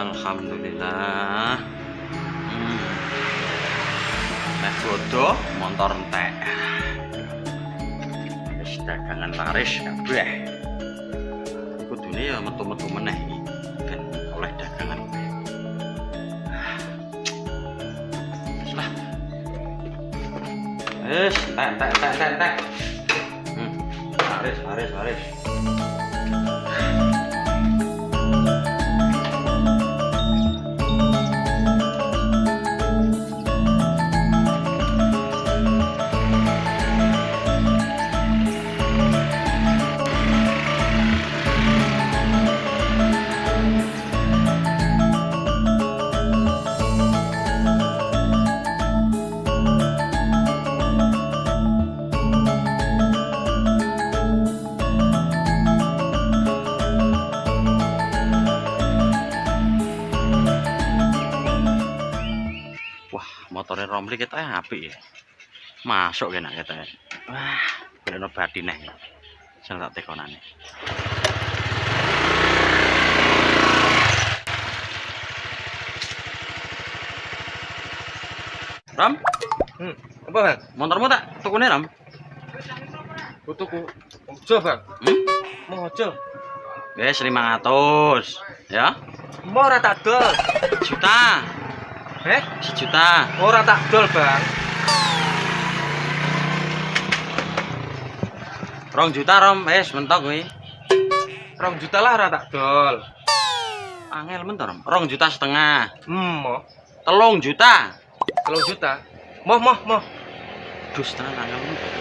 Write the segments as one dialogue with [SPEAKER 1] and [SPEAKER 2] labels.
[SPEAKER 1] Alhamdulillah. Nek bodoh motor entek. Wis dagangan laris kabeh. Kudune ya metu-metu meneh iki ben oleh dagangan. Lah. Wis, entek. Laris. Motornya Romli kita apik ya. Masuk kena kita. Wah, bener batine. Sing tak tekonane. Ram?
[SPEAKER 2] Apa, Bang?
[SPEAKER 1] Motormu tak tukune, Ram?
[SPEAKER 2] Tuku. Ojo, Bang. Mau ojo.
[SPEAKER 1] Wes 500. Ya?
[SPEAKER 2] Mau ora tak dol.
[SPEAKER 1] Juta. 1 juta.
[SPEAKER 2] Ora tak dol, Bang.
[SPEAKER 1] 2 juta, Rom. Wes mentok kuwi.
[SPEAKER 2] 2 juta lah ora tak dol.
[SPEAKER 1] Angel mentok, Rom. 2,5 juta.
[SPEAKER 2] Mau
[SPEAKER 1] 3 juta.
[SPEAKER 2] 3 juta. Mau.
[SPEAKER 1] Dus tenan angel mentok.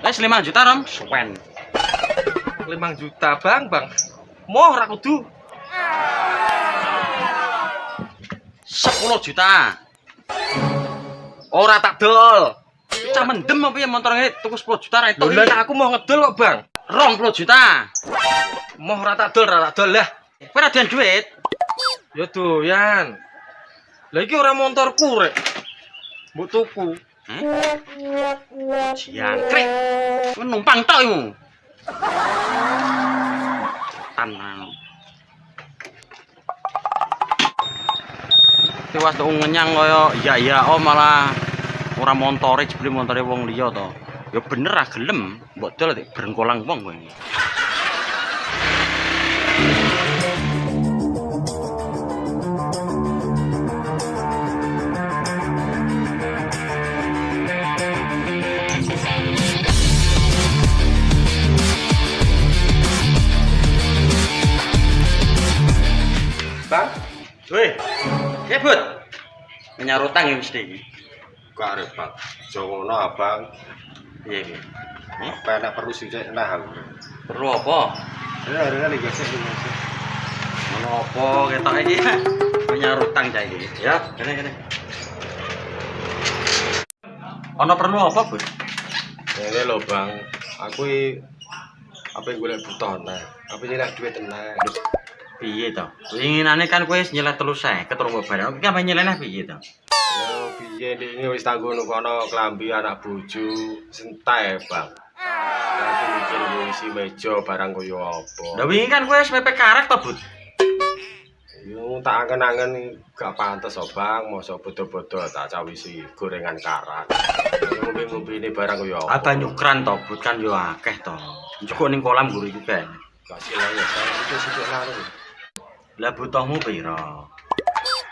[SPEAKER 1] Wes 5 juta, Rom. Suwen.
[SPEAKER 2] 5 juta, Bang. Mau ora kudu.
[SPEAKER 1] 10 juta.
[SPEAKER 2] Ora tak dol.
[SPEAKER 1] Cah mendem apa ya motornya tuku 10 juta ra itu.
[SPEAKER 2] Lah aku mau ngedol kok, Bang.
[SPEAKER 1] 20 juta.
[SPEAKER 2] Mau ora tak dol lah.
[SPEAKER 1] Kowe ra duwe duit.
[SPEAKER 2] Ya doyan. Lah iki ora motorku rek. Mbok tuku.
[SPEAKER 1] Jangkrik. Kowe numpang tok iku. Tanang. Tewas tuh ngenyang kaya iya oh malah ora montore jebule montore wong liya to. Ya bener ah gelem, mbok dol nek brengkolang wong kowe.
[SPEAKER 2] Bang,
[SPEAKER 1] Weh, sebut. Menyar utang ya mesti iki.
[SPEAKER 3] Gak repot. Jongono abang.
[SPEAKER 1] Piye?
[SPEAKER 3] Apa enak perlu sih nah.
[SPEAKER 1] Perlu apa?
[SPEAKER 3] Ada lagi sih.
[SPEAKER 1] Ono apa ketok iki? Menyar utang cah iki. Ya, kene. Ono perlu apa, Bud?
[SPEAKER 3] Ini lho bang. Aku apa yang gue butuh nah. Apa nyelak duit tenang.
[SPEAKER 1] Piye to? Inginane kan kowe nyeleh 350 ketemu barang. Iki apa nyelehne piye to?
[SPEAKER 3] Ya piye ini wis tanggo kono klambi anak bojo sentai bang. Aku mikir isi meja barang koyo apa.
[SPEAKER 1] Lah wingi kan kowe wis mepek karet to, Bud?
[SPEAKER 3] Yo tak angen-angen gak pantes oh bang, mosok bodo-bodo tak cawisi gorengan karat. Ngombe-ngombe ini barang koyo apa.
[SPEAKER 1] Apa nyukran to, Bud kan yo akeh to. Njukuk ning kolam guru iki kan.
[SPEAKER 3] Kasih lah ya, sithik-sithik larung.
[SPEAKER 1] Lah butuhmu piro?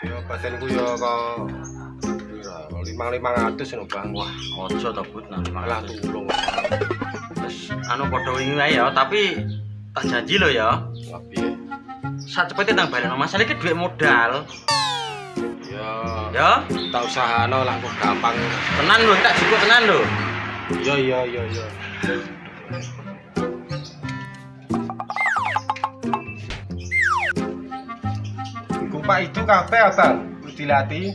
[SPEAKER 3] Ya badanku ya kok 500 lho bang.
[SPEAKER 1] Wah, ojo to, Bud, nang
[SPEAKER 3] Lah
[SPEAKER 1] 500.
[SPEAKER 3] tulung.
[SPEAKER 1] Terus anu padha wingi wae ya, tapi tak janji lo ya.
[SPEAKER 3] Lah piye?
[SPEAKER 1] Sacepete nang balekno masalah iki dhuwit modal.
[SPEAKER 3] Ya,
[SPEAKER 1] Ya,
[SPEAKER 3] tak usahano lah kok gampang.
[SPEAKER 1] tenan lho, tak jupuk tenan lho.
[SPEAKER 3] Iya. Pak itu kafe abang, dilatih.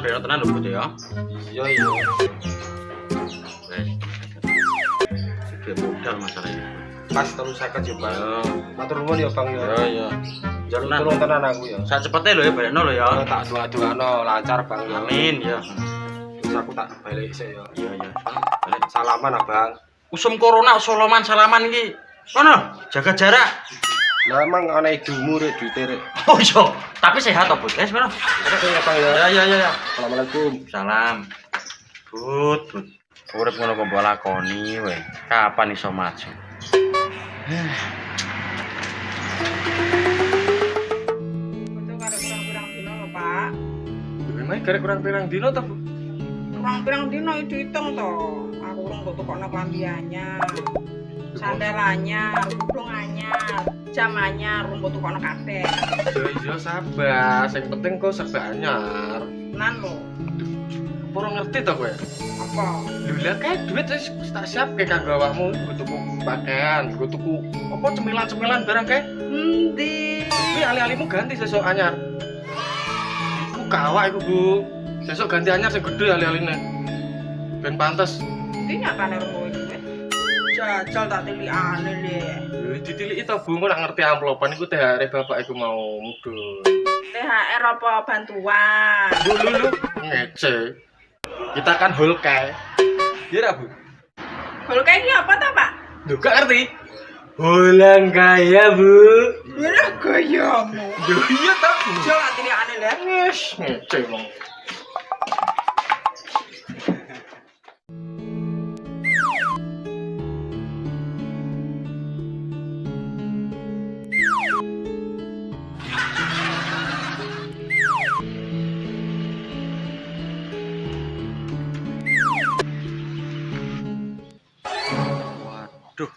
[SPEAKER 1] Tenan lho, Bud ya.
[SPEAKER 3] Iya.
[SPEAKER 1] Wes. Dhuwit modal masalah ini.
[SPEAKER 3] Pas terus saya ya bang. Matur nuwun ya bang ya.
[SPEAKER 1] Ya.
[SPEAKER 3] Jaluk
[SPEAKER 1] Tenan.
[SPEAKER 3] tulung tenan aku ya.
[SPEAKER 1] Sak cepete lho ya balekno lho ya.
[SPEAKER 3] Tak doa-doano lancar Bang. Ya.
[SPEAKER 1] Amin ya.
[SPEAKER 3] Terus aku tak balik sih ya.
[SPEAKER 1] Iya iya.
[SPEAKER 3] Balik salaman Abang.
[SPEAKER 1] Usum corona soloman salaman iki. Kono, jaga jarak.
[SPEAKER 3] Lah emang ana idumu rek duite rek.
[SPEAKER 1] Oh iya, tapi sehat toh, Bud. Wes kono.
[SPEAKER 3] Terus ya Bang ya.
[SPEAKER 1] Ya ya ya ya.
[SPEAKER 3] Assalamualaikum.
[SPEAKER 1] Salam. Bud. Urip ngono kok mbok lakoni we. Kapan iso maju?
[SPEAKER 4] Itu kada kurang-kurang dino lho, Pak.
[SPEAKER 2] Gimana karek kurang pirang dino ta, Bu?
[SPEAKER 4] Kurang-kurang dino itu hitung toh. Aku urung mbok tukokno klambi anyar. Sandal anyar, kudung anyar, jam anyar, urung mbok tukokno kabeh.
[SPEAKER 2] Iya sabar, sing penting kok serba anyar.
[SPEAKER 4] Tenan lho.
[SPEAKER 2] Ora ngerti to kowe?
[SPEAKER 4] Apa?
[SPEAKER 2] Lho lah kae duit wis tak siapke kanggo awakmu, nggo tuku pakaian, nggo tuku apa cemilan-cemilan barang kae.
[SPEAKER 4] Endi?
[SPEAKER 2] Kuwi ali-alimu ganti sesuk anyar. Iku kawak iku, Bu. Sesuk ganti anyar sing gedhe ali-aline. Ben pantes.
[SPEAKER 4] Endi nyatane urung kowe duit? Jajal tak tilikane le.
[SPEAKER 2] Lho ditiliki to, Bu, kok nak ngerti amplopan iku THR bapak iku mau mudhun.
[SPEAKER 4] THR apa bantuan?
[SPEAKER 2] Lho ngece. Kita kan hulkai. Iya Bu.
[SPEAKER 4] Kalau kayak ini apa ta, Pak?
[SPEAKER 2] Duh, gak ngerti. Hulang kaya, Bu.
[SPEAKER 4] Yalah gayamu.
[SPEAKER 2] Duh, iya tak.
[SPEAKER 4] Jajal tak tilikane le.
[SPEAKER 2] Wes, ngece wong.
[SPEAKER 1] Waduh.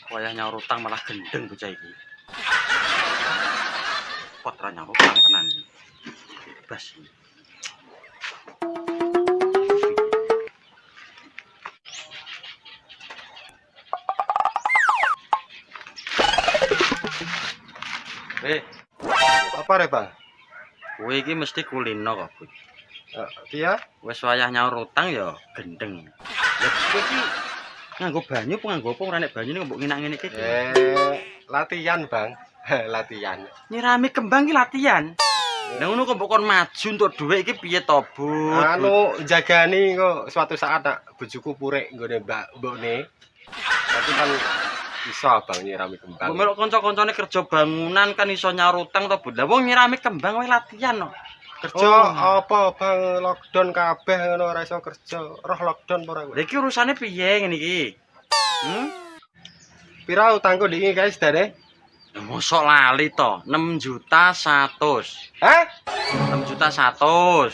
[SPEAKER 1] Wayah nyaur utang malah gendeng bocah iki. Potra nyaur utang tenan iki. Bas.
[SPEAKER 3] Apa rek Bang?
[SPEAKER 1] Kowe iki mesti kulino kok, Bud.
[SPEAKER 3] Iya.
[SPEAKER 1] Wis wayah nyaur utang ya gendeng. Lah kowe iki nganggo banyu apa nganggo apa ora nek banyu ning mbok nginak ngene iki.
[SPEAKER 3] Latihan Bang. Latihan.
[SPEAKER 1] Nyirami kembang iki latihan. Lah ngono kok mbok kon maju untuk dhuwit iki piye to, Bud?
[SPEAKER 3] Anu jagani kok suatu saat nak bojoku purek nggone mbokne. Tapi kan iso Bang nyirami kembang.
[SPEAKER 1] Mbok melok kanca-kancane kerja bangunan kan iso nyaur utang to, Bud. Lah wong nyirami kembang wae latihan no.
[SPEAKER 3] Kerja apa Bang lockdown kabeh ngono ora iso kerja. Roh lockdown apa ora kowe?
[SPEAKER 1] Lah iki urusane piye ngene iki?
[SPEAKER 3] Pira utangku ndiki guys dare?
[SPEAKER 1] Mosok lali to, 6.100.000.
[SPEAKER 3] Hah?
[SPEAKER 1] 6.100.000.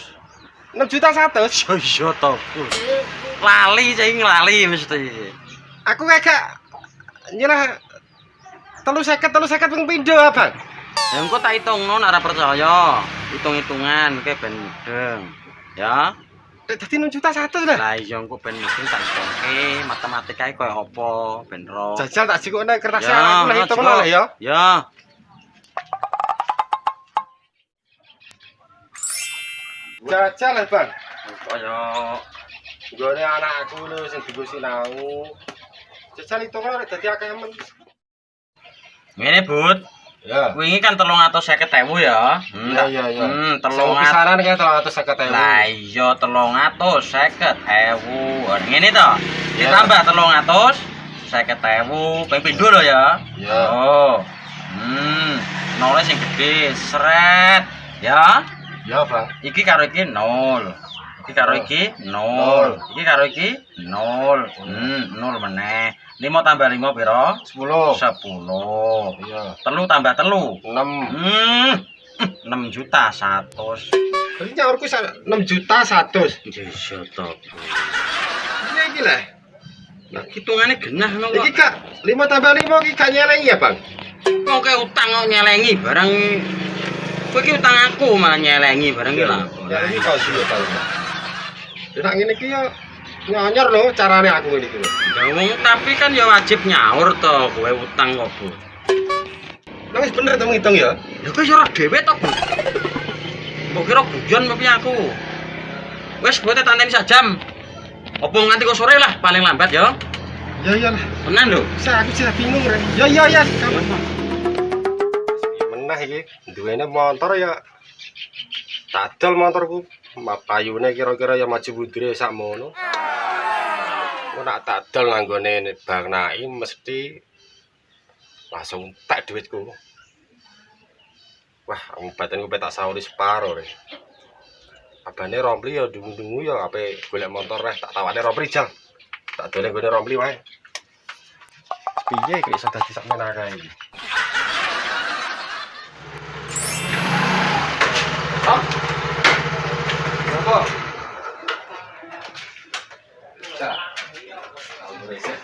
[SPEAKER 3] 6.100.000.
[SPEAKER 1] Yo iya to, Bud. Lali cah lali mesti.
[SPEAKER 3] Aku kagak nyerah 350 ping pindho Bang.
[SPEAKER 1] Ya engko tak hitungno nek ora percaya. Hitung-hitungan kayak ben mudeng. Ya.
[SPEAKER 3] Dadi 6.100.000 lah.
[SPEAKER 1] Lah iya engko ben mudeng tak hitungke matematikae koyo apa ben ro.
[SPEAKER 3] Jajal tak jikokne kertasnya
[SPEAKER 1] Ya,
[SPEAKER 3] aku lah hitungno lah ya.
[SPEAKER 1] Ya.
[SPEAKER 3] Jajal lah Bang.
[SPEAKER 1] Kaya
[SPEAKER 3] Nggone anakku lho sing dienggo sinau. Jajal hitungno rek dadi akeh men.
[SPEAKER 1] ngene, Bud.
[SPEAKER 3] Ya.
[SPEAKER 1] Wingi kan 350.000 ya.
[SPEAKER 3] Iya.
[SPEAKER 1] Telung
[SPEAKER 3] pisanan kan 350.000.
[SPEAKER 1] Lah iya 350.000. Ngene to. Ditambah 350.000 ping pindho lho ya.
[SPEAKER 3] Iya.
[SPEAKER 1] Oh. Nol sing gede, sret. Ya.
[SPEAKER 3] Ya, Bang.
[SPEAKER 1] Iki karo iki 0. Iki karo iki 0. Iki karo iki 0. 0 meneh. 5 tambah 5 pira?
[SPEAKER 3] 10.
[SPEAKER 1] 10.
[SPEAKER 3] Iya.
[SPEAKER 1] 3 tambah 3.
[SPEAKER 3] 6.
[SPEAKER 1] 6.100.000.
[SPEAKER 3] Berarti nyaurku 6.100.000.
[SPEAKER 1] Iya to.
[SPEAKER 3] Iya iki lah.
[SPEAKER 1] Nah, hitungane genah ngono
[SPEAKER 3] Iki
[SPEAKER 1] kok.
[SPEAKER 3] Kak, 5 tambah 5 iki gak nyelengi ya, Bang?
[SPEAKER 1] Kok kayak utang kok nyelengi barang. Kowe iki utang aku malah nyelengi barang iki lah.
[SPEAKER 3] Ya ini kau sih ya, Bang. Nek ngene iki ya nyonyor lho carane aku ngene iki lho.
[SPEAKER 1] Ya wong tapi kan ya wajib nyaur to kowe utang kok, Bu.
[SPEAKER 3] Lah wis bener to ngitung ya?
[SPEAKER 1] Ya kowe ora dhewe to, Bu. Mbok kira guyon apa piye aku? Wes kowe tak tanteni sak jam. Apa nganti kok sore lah paling lambat ya.
[SPEAKER 3] Ya iyalah.
[SPEAKER 1] Tenan lho.
[SPEAKER 3] Saya aku sudah bingung, Rek. Ya. Kamu. meneh iki. Duwene motor ya tak adol motorku. Payune kira-kira ya maju mundure sakmono. Kok nak tak adol nanggone Bang Naim mesti langsung tak duitku. Wah, badanku pe tak sauri separo rek. Abane Rompli ya dungu-dungu ya ape golek motor reh tak tawane Rompli jang. Tak dolen gone Rompli wae. Piye iki iso dadi sak menaka iki? Hah? Apa? Dah. Aku reset.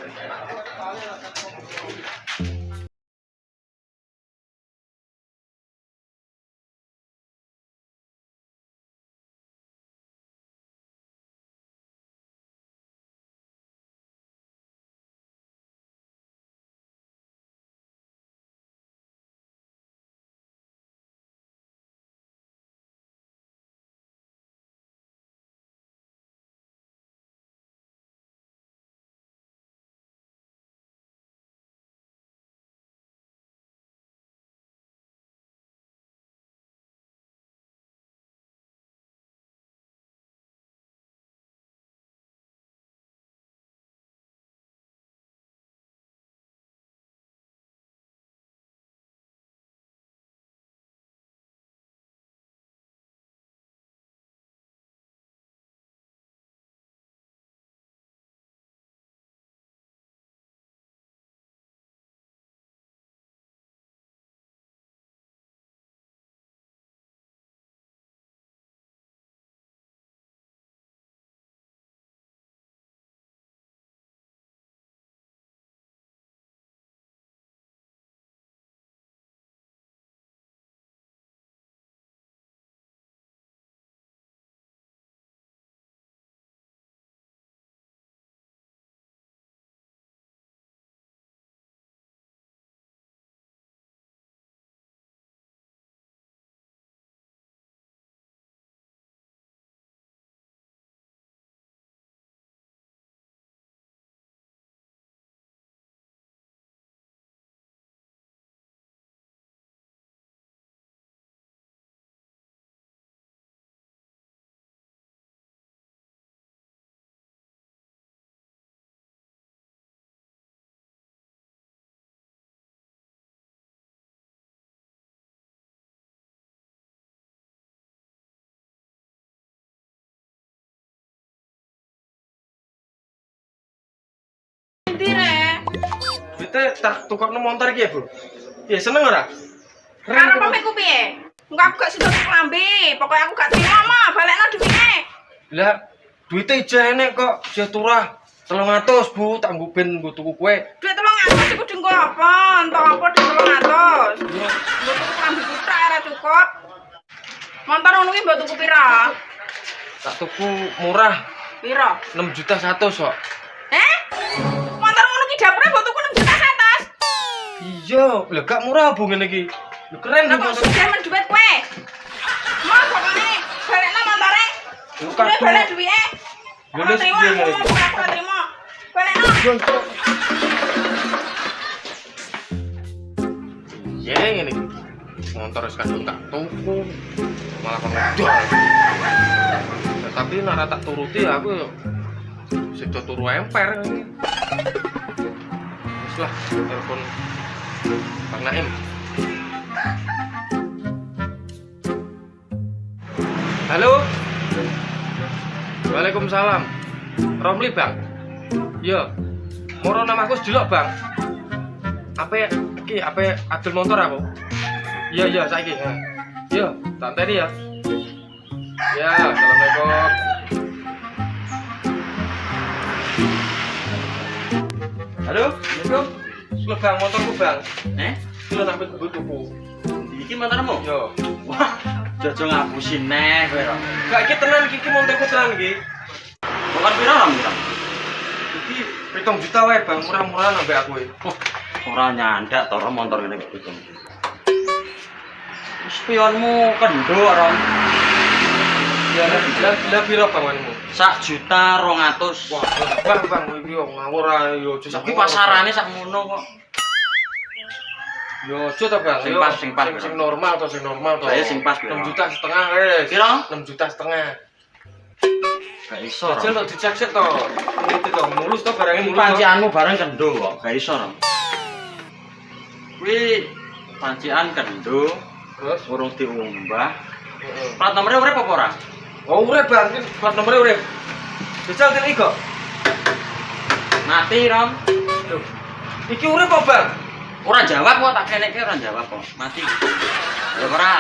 [SPEAKER 4] Endi rek?
[SPEAKER 2] Duite tak tukokno motor iki ya, Bu. Ya seneng ora?
[SPEAKER 4] Karo pamekku piye? Engko aku gak sido klambi, pokoke aku gak terima mah, balekno duwite.
[SPEAKER 2] Lah, duite ijeh enek kok, jeh turah. 300, Bu, tak nggo ben nggo tuku kowe.
[SPEAKER 4] Duit 300 iku dienggo apa? Entuk apa duit 300? Nggo tuku klambi kutak ora cukup. Motor ngono ki mbok tuku pira?
[SPEAKER 2] Tak tuku murah,
[SPEAKER 4] Pira?
[SPEAKER 2] 6 juta 100 kok.
[SPEAKER 4] Motor ngono ki dapure mbok tuku 6 juta 100.
[SPEAKER 2] Iya, lah gak murah Bu ngene iki. Lho keren
[SPEAKER 4] Lah
[SPEAKER 2] Bu
[SPEAKER 4] kok
[SPEAKER 2] motor.
[SPEAKER 4] sugih men duit kowe? Mau pokoke balekno motore.
[SPEAKER 2] Bukan, Bu.
[SPEAKER 4] Balik duwite.
[SPEAKER 2] Lho,
[SPEAKER 4] Ora
[SPEAKER 2] wis
[SPEAKER 4] terima,
[SPEAKER 2] piye ngene iki?
[SPEAKER 4] aku ora terima. Balekno.
[SPEAKER 2] Ya ngene iki. Motor wis kadung tak tuku. Malah kok ngedol. Ya, tapi nek tak turuti aku yo sedo turu emper. Wis lah, telepon Bang Naim. Halo. Waalaikumsalam. Romli, Bang. Iya. Moro namaku sedelok, Bang. Apa iki apa adol motor aku? Iya saiki. Iya, tak tadi ya. Ya, assalamualaikum. Halo, assalamualaikum. Sudah Bang motorku, Bang. Sudah sampai gue tuku.
[SPEAKER 1] Iki motormu?
[SPEAKER 2] Yo.
[SPEAKER 1] Wah, jojo ngapusin neh kowe ora.
[SPEAKER 2] Gak iki tenan iki motorku tenan iki.
[SPEAKER 1] Bukan pira ora murah.
[SPEAKER 2] Iki 7 juta wae, Bang. Murah-murahan ambek aku iki.
[SPEAKER 1] Ora nyandak to motor ngene iki. Spionmu kendho ora.
[SPEAKER 2] Ya lah piro bangunmu?
[SPEAKER 1] 1.200.000.
[SPEAKER 2] Wah, Bang, iki yo ngawur ae yo.
[SPEAKER 1] Iki pasarane sak ngono kok.
[SPEAKER 2] Yo aja ta Bang.
[SPEAKER 1] Sing
[SPEAKER 2] Yo,
[SPEAKER 1] pas, sing pas.
[SPEAKER 2] Sing normal to, sing normal to.
[SPEAKER 1] Saya sing pas,
[SPEAKER 2] 6,5
[SPEAKER 1] Bang.
[SPEAKER 2] juta wis.
[SPEAKER 1] Piro?
[SPEAKER 2] 6,5 juta.
[SPEAKER 1] Gak iso.
[SPEAKER 2] Jajal
[SPEAKER 1] Rom.
[SPEAKER 2] to dicek sik to. Itu to mulus to barangnya mulus. to.
[SPEAKER 1] Pancianmu bareng kendo kok, gak iso. Rom. Kuwi pancian kendo,
[SPEAKER 2] Terus
[SPEAKER 1] urung diumbah.
[SPEAKER 2] heeh.
[SPEAKER 1] Plat nomornya urip apa ora?
[SPEAKER 2] Oh, urip Bang, iki plat nomere urip. Jajal ten iki kok.
[SPEAKER 1] Mati, Rom.
[SPEAKER 2] Loh, iki urip apa Bang?
[SPEAKER 1] Ora jawab kok, tak keneke ora jawab kok. Mati. Ya ora.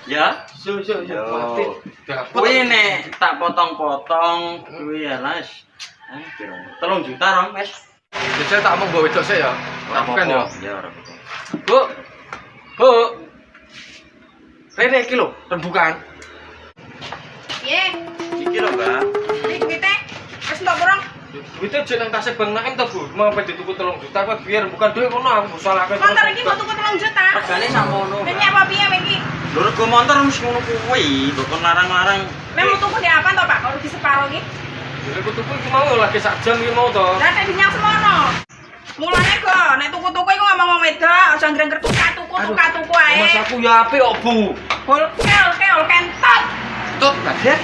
[SPEAKER 1] Ya.
[SPEAKER 2] Yo.
[SPEAKER 1] Yo.
[SPEAKER 2] Mati. Dapet.
[SPEAKER 1] Kuwi nek tak potong-potong kuwi ya las. 3 juta, Rom, wis.
[SPEAKER 2] Jajal tak mau gawe wedok sik ya.
[SPEAKER 1] Ora
[SPEAKER 2] Kan ya.
[SPEAKER 1] apa-apa. Ya ora apa-apa.
[SPEAKER 2] Bu. Bu. Rene iki lho, rembukan.
[SPEAKER 4] Piye?
[SPEAKER 1] Iki lho, Mbak.
[SPEAKER 4] Iki duite wis entuk burung.
[SPEAKER 2] Itu jeneng tasik Bang Naim to, Bu. Mau pe dituku 3 juta kok biar bukan duit ngono aku salahke.
[SPEAKER 4] Motor iki mau tuku 3 juta.
[SPEAKER 1] Regane sakmono.
[SPEAKER 4] Nek apa piye iki?
[SPEAKER 1] Lho rego motor mesti ngono kuwi, kok larang-larang.
[SPEAKER 4] Nek mau tuku di apa to, Pak? Kalau di separo iki.
[SPEAKER 2] Jadi aku tuku iki mau lagi sak jam iki mau to.
[SPEAKER 4] Lah nek dinyang semono. Mulane kok nek tuku-tuku iku ngomong wedok, aja nggreng tuku ae.
[SPEAKER 2] Mas aku ya apik kok, Bu.
[SPEAKER 4] Kel kentot.
[SPEAKER 1] Tut, kaget.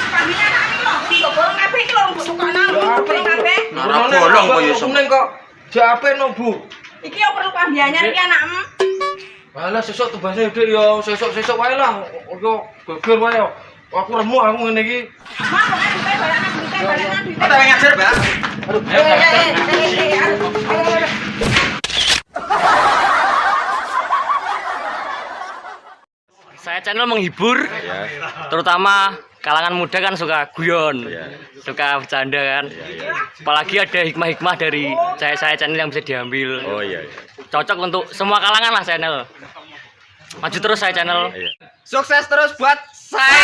[SPEAKER 4] Kabine tak lho, kok bolong kabeh iki lho mbok tukokno, mbok bolong kabeh.
[SPEAKER 1] Nara bolong kok ya
[SPEAKER 2] Kuning kok. Jape no, Bu.
[SPEAKER 4] Iki yo perlu kambianyar iki anakmu.
[SPEAKER 2] Alah sesuk tebase Dik yo, sesuk wae lah. Yo geger wae yo. Aku remuk aku ngene iki.
[SPEAKER 4] Mak kok duite balanan duite.
[SPEAKER 1] Ada yang ngajar, Mbak.
[SPEAKER 2] Aduh,
[SPEAKER 5] Saya channel menghibur, terutama kalangan muda kan suka guyon, suka bercanda kan. Apalagi ada hikmah-hikmah dari saya channel yang bisa diambil.
[SPEAKER 3] Oh iya.
[SPEAKER 5] Cocok untuk semua kalangan lah channel. Maju terus saya channel.
[SPEAKER 2] sukses terus buat saya.